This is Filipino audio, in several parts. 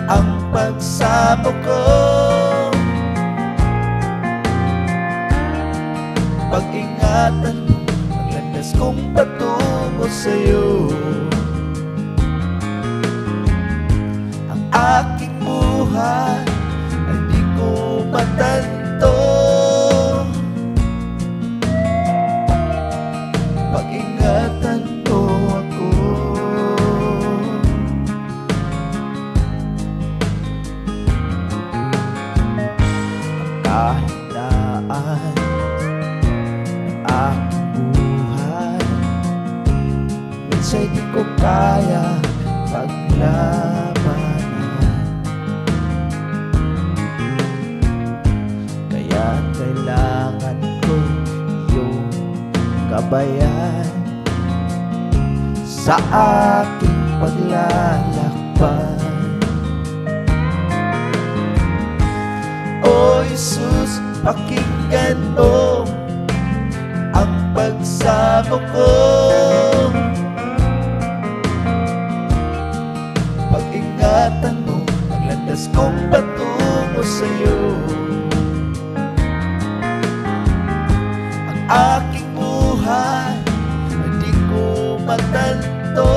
ang pagsamo ko. Pag-ingatan mo ang landas kong patungo sa'yo. Ang aking buhay ay di ko matanto. Pag-ingatan mo ako. Ang kahinaan ng aking buhay, minsan di ko kaya paglabanan. Kaya kailangan ko iyong gabayan sa aking paglalakbay. O Jesus, pakinggan mo ang pagsamo ko. Pag-ingatan mo ang landas kong patungo sa'yo. Ang aking buhay ay di ko matanto.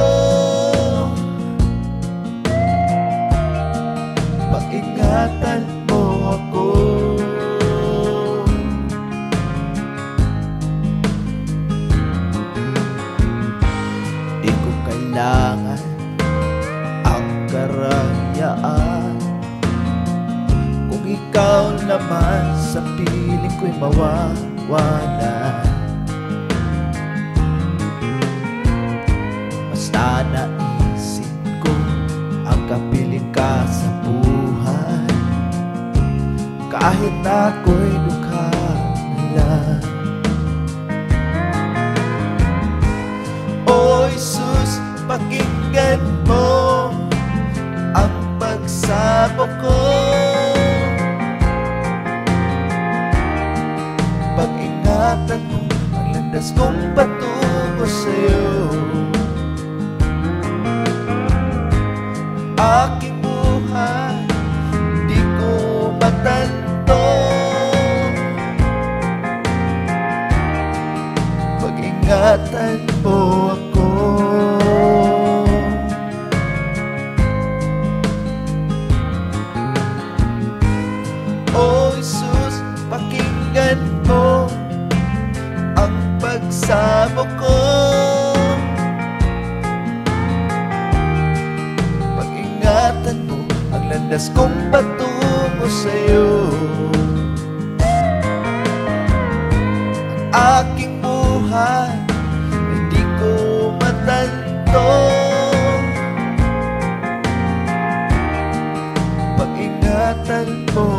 Pag-ingatan mo ako. Di ko kailangan ang karangyaan kung ikaw naman sa piling ko'y mawawalan. Basta naisip ko ang kapiling ka sa buhay, kahit na ako'y dukha na lang. O Jesus, pakinggan mo ang pagsamo ko. Pag-ingatan mo ang landas kong patungo sa'yo. Aking buhay di ko matanto. Pag-ingatan mo ako. O Jesus, pakinggan mo ang pagsamo ko. Pag-ingatan mo ang landas kong patungo sa'yo. Ang aking buhay ay di ko matanto. Pag-ingatan mo